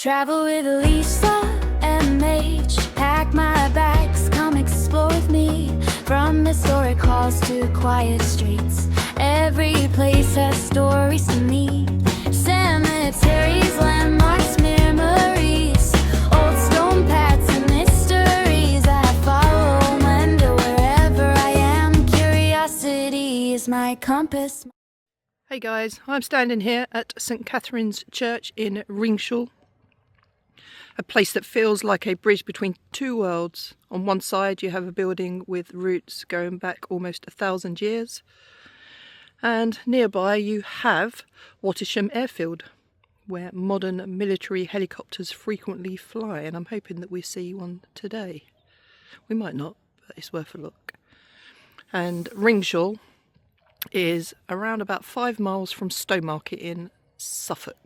Travel with LisaMH. Pack my bags, come explore with me. From historic halls to quiet streets, every place has stories to me. Cemeteries, landmarks, memories, old stone paths and mysteries. I follow, wonder wherever I am. Curiosity is my compass. Hey guys, I'm standing here at St Catherine's Church in Ringshall. A place that feels like a bridge between two worlds. On one side you have a building with roots going back almost 1,000 years. And nearby you have Wattisham Airfield, where modern military helicopters frequently fly, and I'm hoping that we see one today. We might not, but it's worth a look. And Ringshall is around about 5 miles from Stowmarket in Suffolk.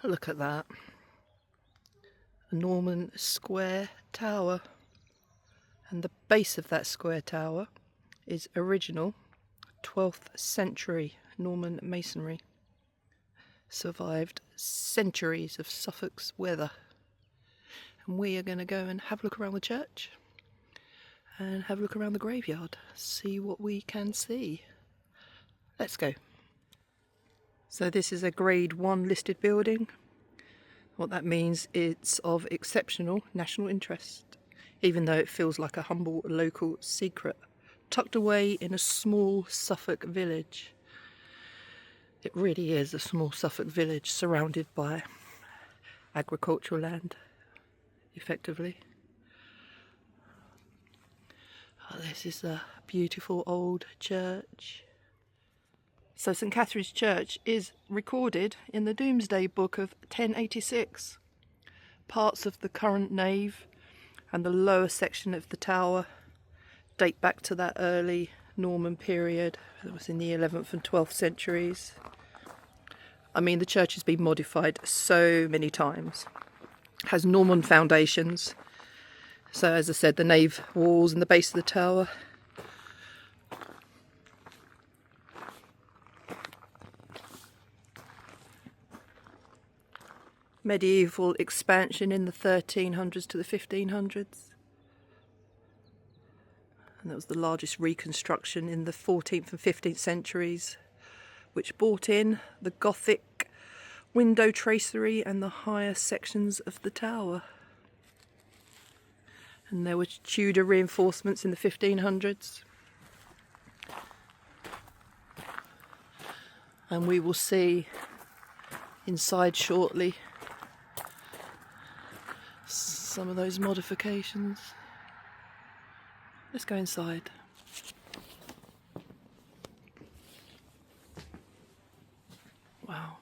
Look at that. A Norman square tower. And the base of that square tower is original 12th century Norman masonry. Survived centuries of Suffolk's weather. And we are going to go and have a look around the church and have a look around the graveyard, see what we can see. Let's go. So this is a Grade 1 listed building. What that means, it's of exceptional national interest, even though it feels like a humble local secret, tucked away in a small Suffolk village. It really is a small Suffolk village surrounded by agricultural land, effectively. Oh, this is a beautiful old church. So St Catherine's Church is recorded in the Domesday Book of 1086. Parts of the current nave and the lower section of the tower date back to that early Norman period that was in the 11th and 12th centuries. I mean, the church has been modified so many times. It has Norman foundations. So as I said, the nave walls and the base of the tower. Medieval expansion in the 1300s to the 1500s. And that was the largest reconstruction in the 14th and 15th centuries, which brought in the Gothic window tracery and the higher sections of the tower. And there were Tudor reinforcements in the 1500s. And we will see inside shortly some of those modifications. Let's go inside. Wow.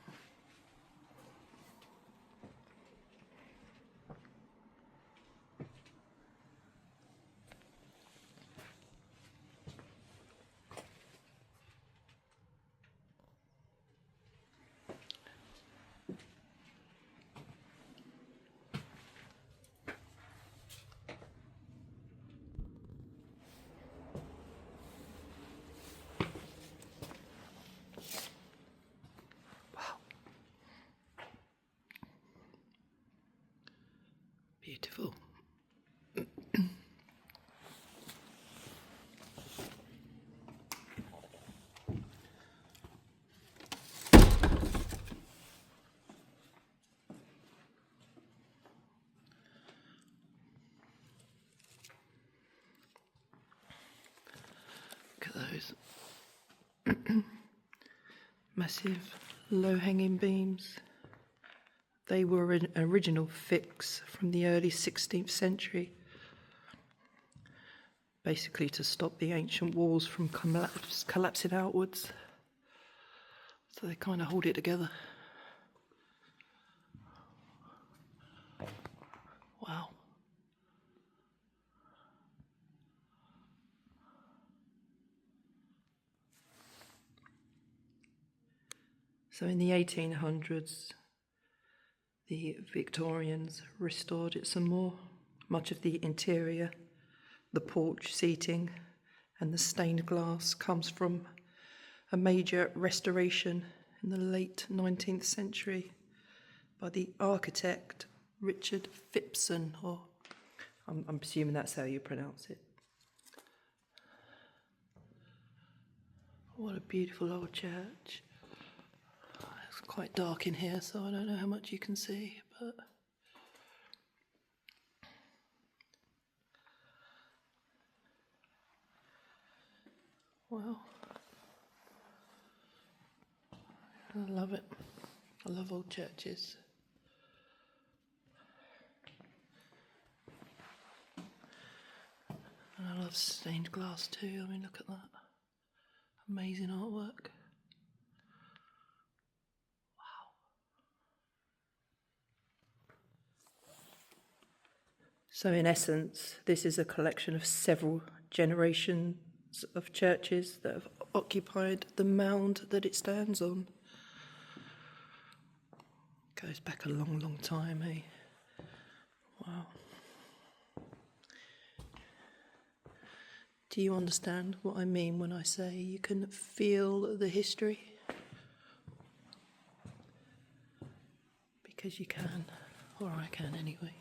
Beautiful. Look at those massive low-hanging beams. They were an original fix from the early 16th century, basically to stop the ancient walls from collapsing outwards. So they kind of hold it together. Wow. So in the 1800s, the Victorians restored it some more. Much of the interior, the porch seating and the stained glass comes from a major restoration in the late 19th century by the architect Richard Phipson, or I'm assuming that's how you pronounce it. What a beautiful old church. It's quite dark in here, so I don't know how much you can see, but well, I love it. I love old churches. And I love stained glass too. I mean, look at that. Amazing artwork. Wow. So in essence, this is a collection of several generations of churches that have occupied the mound that it stands on. Goes back a long, long time, eh? Wow. Do you understand what I mean when I say you can feel the history? Because you can, or I can anyway.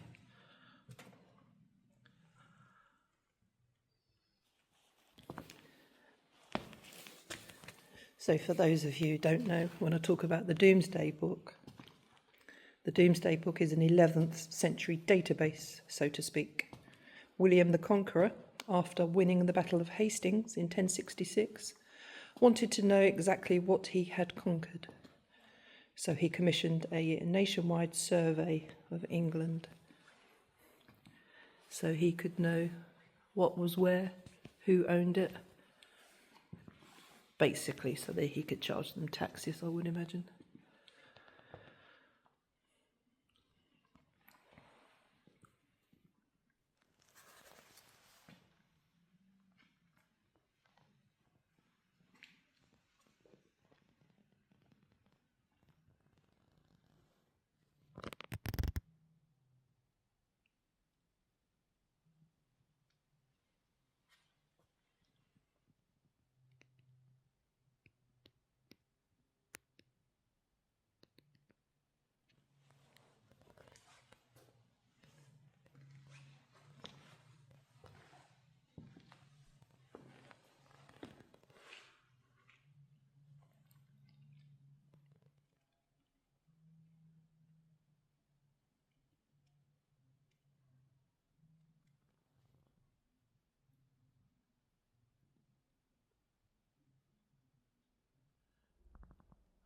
So for those of you who don't know, when I talk about the Domesday Book is an 11th century database, so to speak. William the Conqueror, after winning the Battle of Hastings in 1066, wanted to know exactly what he had conquered. So he commissioned a nationwide survey of England, so he could know what was where, who owned it, basically so that he could charge them taxes, I would imagine.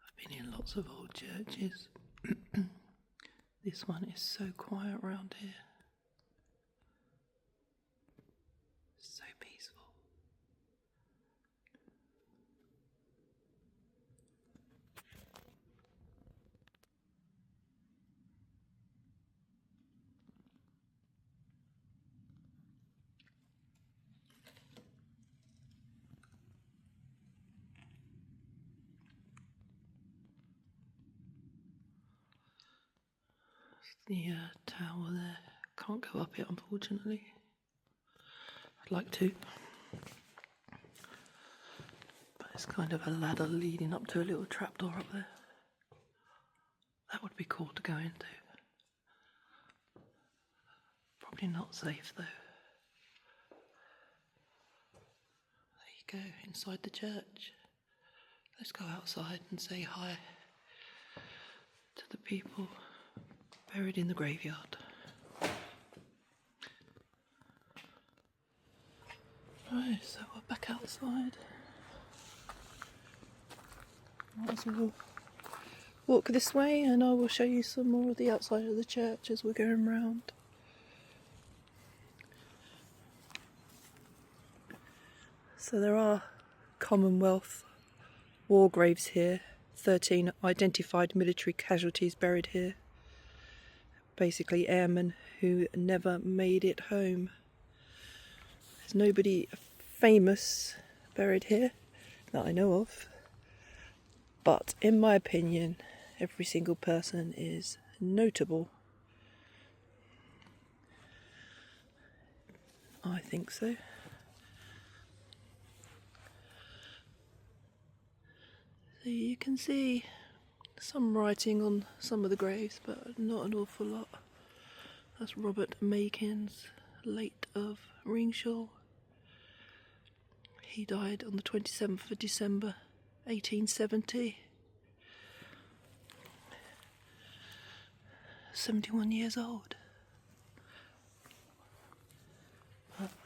I've been in lots of old churches. This one is so quiet around here. So peaceful. The tower there. Can't go up it, unfortunately. I'd like to. But it's kind of a ladder leading up to a little trapdoor up there. That would be cool to go into. Probably not safe though. There you go, inside the church. Let's go outside and say hi to the people buried in the graveyard. Right, so we're back outside. Might as well walk this way and I will show you some more of the outside of the church as we're going round. So there are Commonwealth war graves here, 13 identified military casualties buried here. Basically airmen who never made it home. There's nobody famous buried here that I know of, but in my opinion every single person is notable. I think so. You can see some writing on some of the graves, but not an awful lot. That's Robert Makins, late of Ringshall. He died on the 27th of December 1870. 71 years old.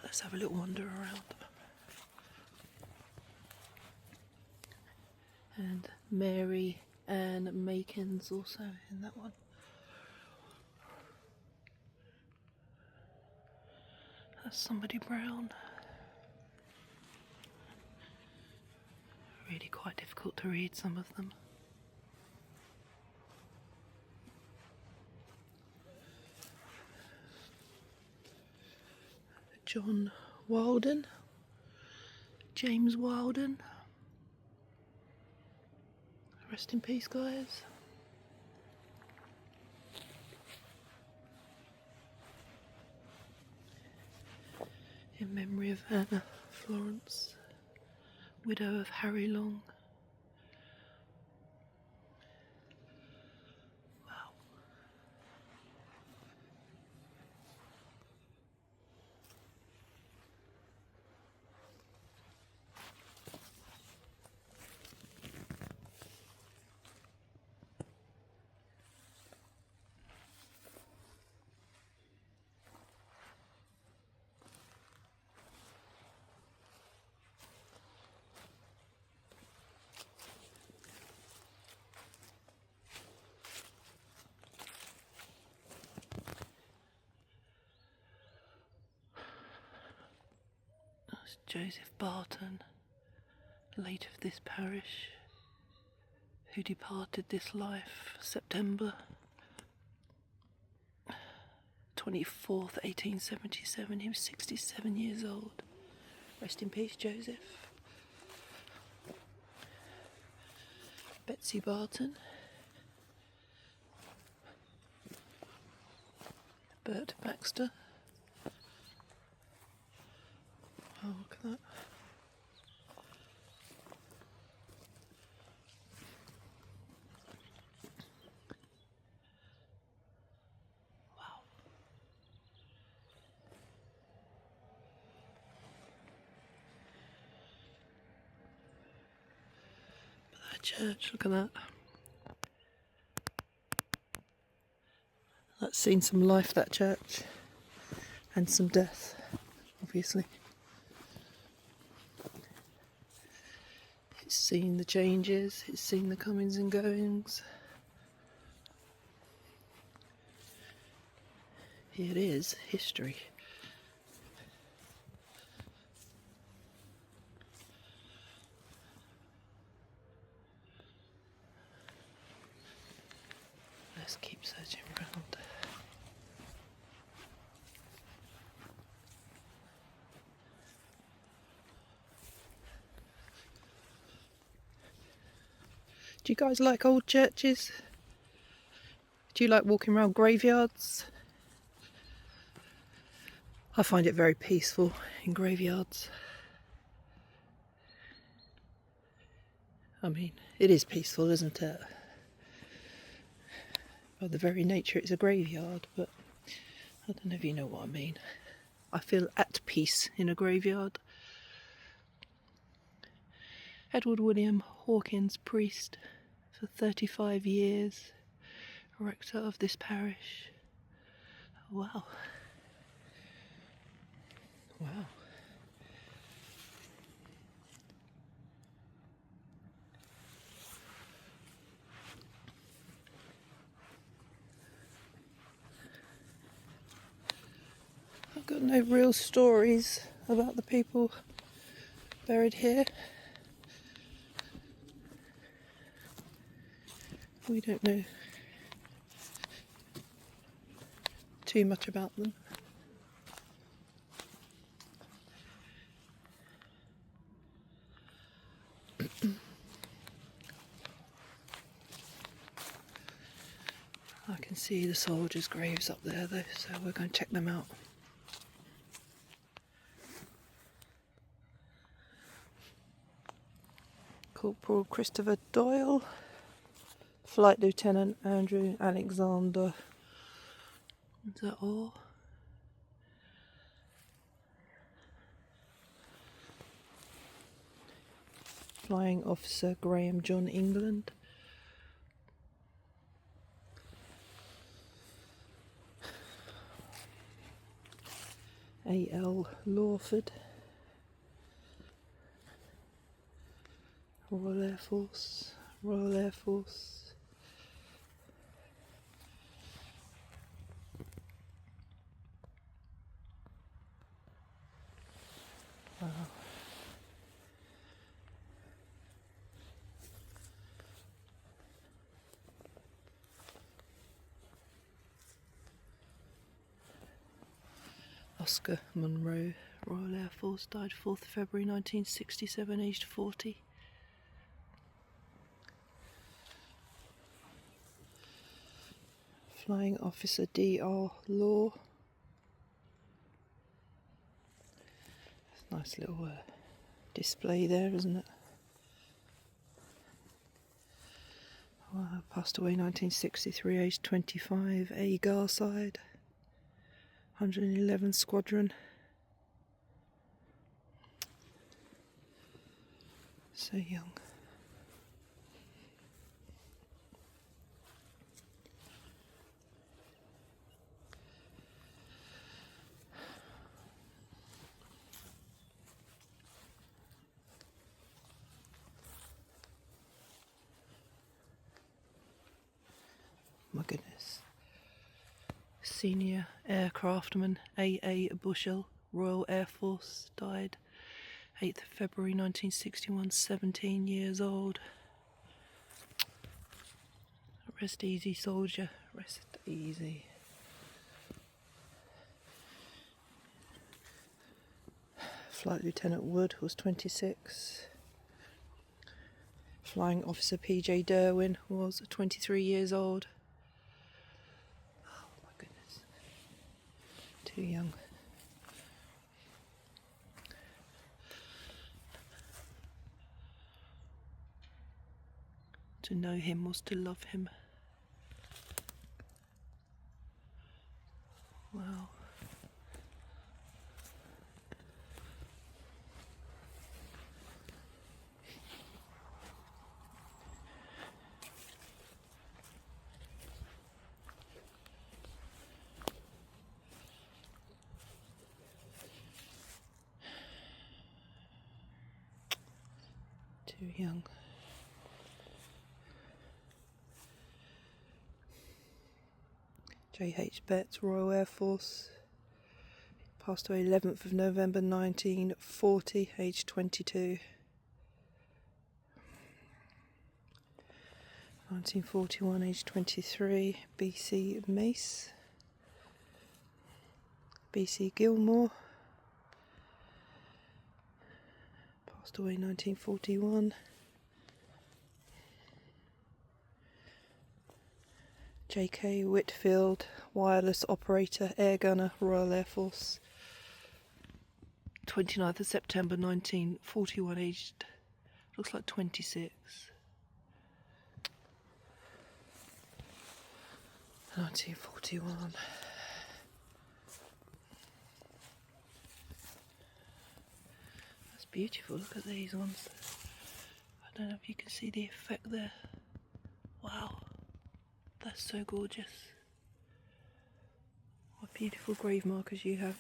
Let's have a little wander around. And Mary Ann Makins also in that one. That's somebody brown. Really quite difficult to read, some of them. John Walden, James Walden. Rest in peace, guys. In memory of Anna Florence, widow of Harry Long. Wow. That's Joseph Barton, late of this parish, who departed this life September 24th, 1877. He was 67 years old. Rest in peace, Joseph. Betsy Barton. Bert Baxter. Oh, look at that. Wow. But that church, look at that. That's seen some life, that church, and some death, obviously. It's seen the changes, it's seen the comings and goings. It is history. Let's keep searching around. Do you guys like old churches? Do you like walking around graveyards? I find it very peaceful in graveyards. I mean, it is peaceful, isn't it? By the very nature it's a graveyard, but I don't know if you know what I mean. I feel at peace in a graveyard. Edward William Hawkins, priest for 35 years, rector of this parish. Wow. Wow. I've got no real stories about the people buried here. We don't know too much about them. I can see the soldiers' graves up there though, so we're going to check them out. Of Corporal Christopher Doyle, Flight Lieutenant Andrew Alexander. Is that all? Flying Officer Graham John England. A.L. Lawford, Royal Air Force, Royal Air Force. Wow. Oscar Munro, Royal Air Force, died 4th February 1967, aged 40. Flying Officer D.R. Law. Nice little display there, isn't it? Wow, passed away 1963, aged 25, A. Garside, 111 Squadron. So young. My goodness. Senior aircraftman A.A. Bushell, Royal Air Force, died 8th February 1961, 17 years old. Rest easy, soldier. Rest easy. Flight Lieutenant Wood was 26. Flying Officer P.J. Derwin was 23 years old. Oh my goodness. Too young. To know him was to love him. Wow. Too young. J.H. Betts, Royal Air Force, passed away 11th of November 1940, aged 22. 1941, aged 23, B.C. Mace, B.C. Gilmore, passed away 1941. J.K. Whitfield, wireless operator, air gunner, Royal Air Force, 29th of September 1941, aged, looks like 26. 1941. That's beautiful, look at these ones. I don't know if you can see the effect there. Wow. That's so gorgeous. What beautiful grave markers you have.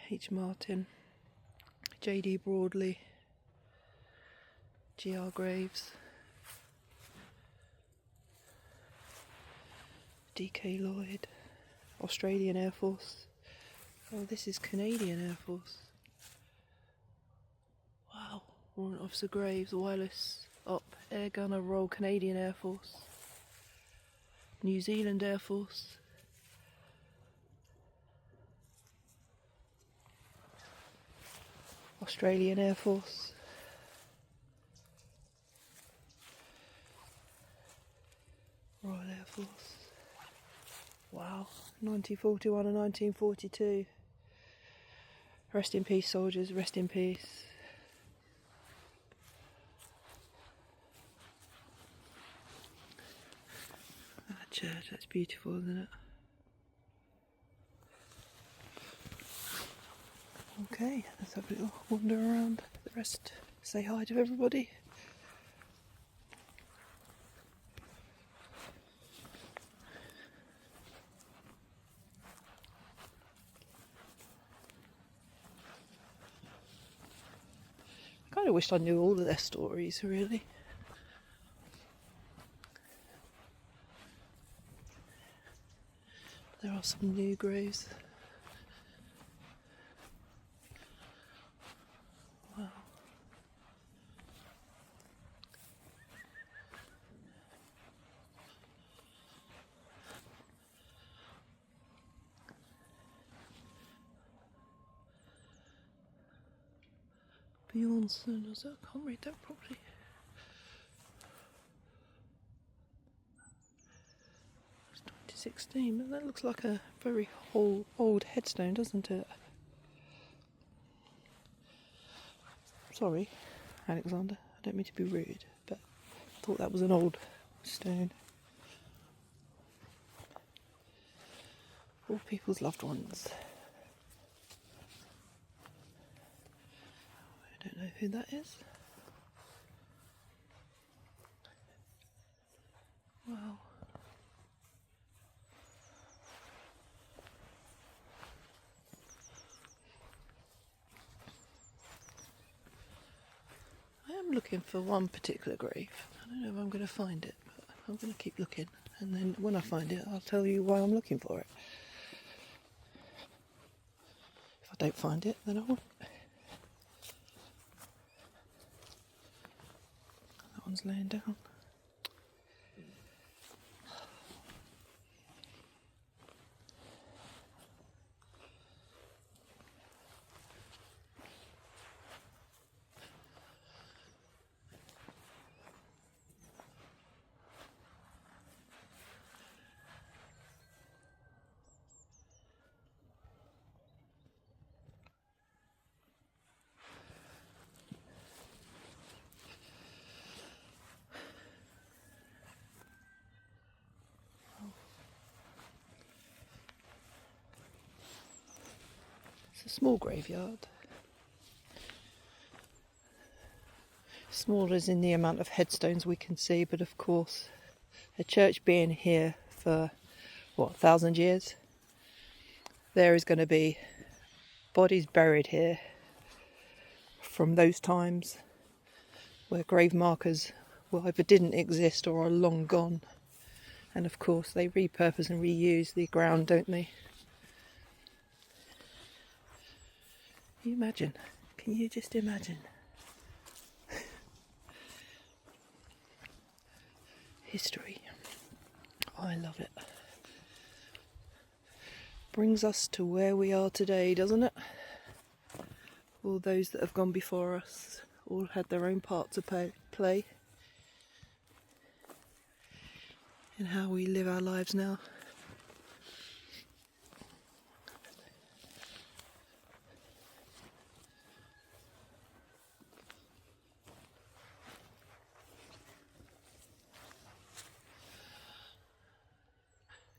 H. Martin, J.D. Broadley, G.R. Graves, D.K. Lloyd, Australian Air Force. Oh, this is Canadian Air Force. Wow. Warrant Officer Graves, wireless op, air gunner, Royal Canadian Air Force, New Zealand Air Force, Australian Air Force, Royal Air Force. Wow, 1941 and 1942. Rest in peace, soldiers, rest in peace. church. That's beautiful, isn't it? Okay, let's have a little wander around the rest. Say hi to everybody. I kind of wished I knew all of their stories, really. There are some new graves. Wow. Bjornsson, was that? I can't read that properly. It's 2016, but that looks like a very old headstone, doesn't it? Sorry, Alexander, I don't mean to be rude, but I thought that was an old stone. All people's loved ones. I don't know who that is. Wow. I am looking for one particular grave. I don't know if I'm going to find it, but I'm going to keep looking. And then when I find it, I'll tell you why I'm looking for it. If I don't find it, then I won't. That one's laying down. It's a small graveyard. Small as in the amount of headstones we can see, but of course, a church being here for, 1,000 years, there is going to be bodies buried here from those times where grave markers either didn't exist or are long gone. And of course, they repurpose and reuse the ground, don't they? Can you imagine? Can you just imagine? History. I love it. Brings us to where we are today, doesn't it? All those that have gone before us all had their own part to play in how we live our lives now.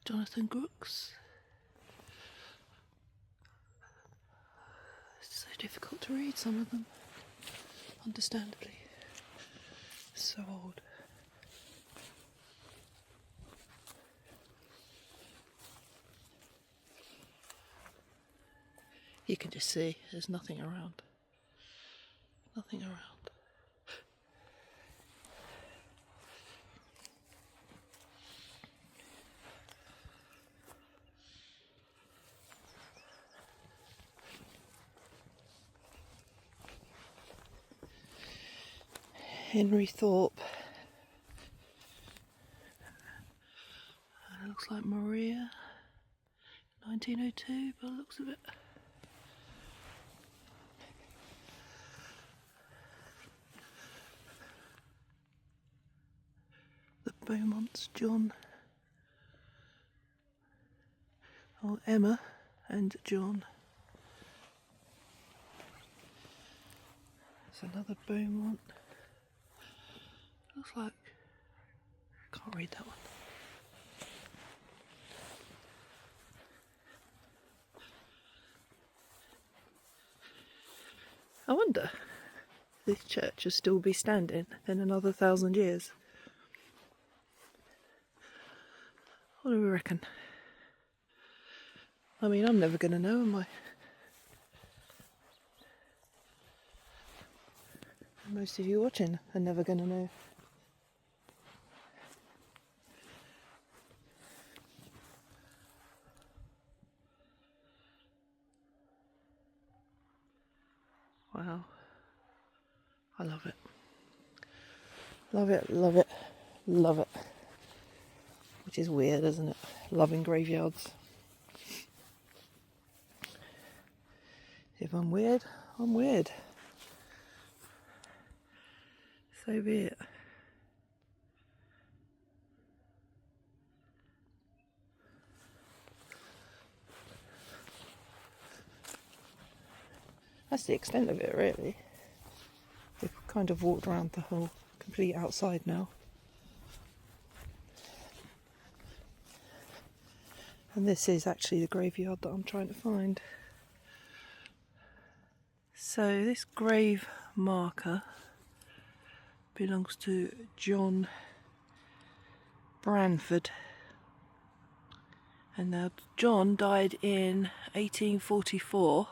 Jonathan Brooks. It's so difficult to read, some of them, understandably. So old. You can just see there's nothing around. Nothing around. Henry Thorpe. It looks like Maria. 1902 by the looks of it. The Beaumonts, John. Oh, Emma and John. There's another Beaumont. Looks like, can't read that one. I wonder if this church will still be standing in another 1,000 years. What do we reckon? I mean, I'm never going to know, am I? Most of you watching are never going to know. Wow. I love it. Love it, love it, love it. Which is weird, isn't it? Loving graveyards. If I'm weird, I'm weird. So be it. That's the extent of it, really. We've kind of walked around the whole complete outside now. And this is actually the graveyard that I'm trying to find. So this grave marker belongs to John Branford. And now John died in 1844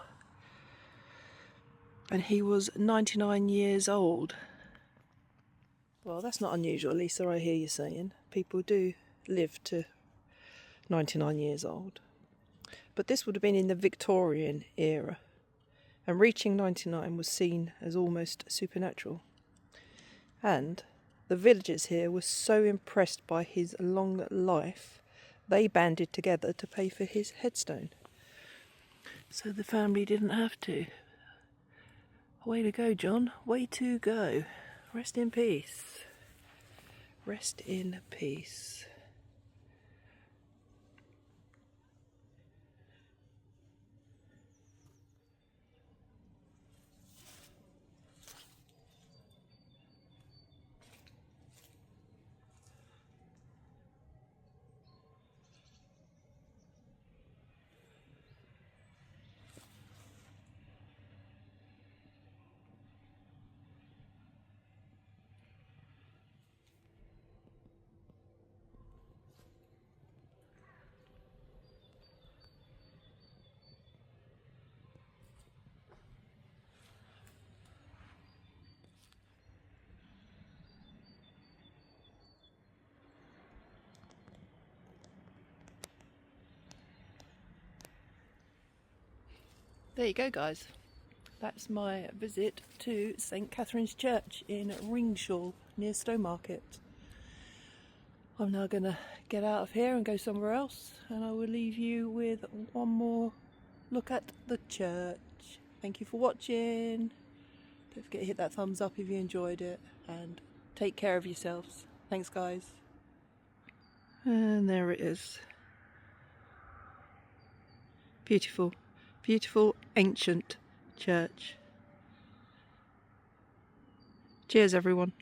and he was 99 years old. Well, that's not unusual, Lisa, I hear you saying. People do live to 99 years old. But this would have been in the Victorian era, and reaching 99 was seen as almost supernatural. And the villagers here were so impressed by his long life, they banded together to pay for his headstone. So the family didn't have to. Way to go, John. Way to go. Rest in peace. Rest in peace. There you go, guys. That's my visit to St Catherine's Church in Ringshall near Stowmarket. I'm now going to get out of here and go somewhere else, and I will leave you with one more look at the church. Thank you for watching. Don't forget to hit that thumbs up if you enjoyed it, and take care of yourselves. Thanks, guys. And there it is. Beautiful, beautiful ancient church. Cheers, everyone.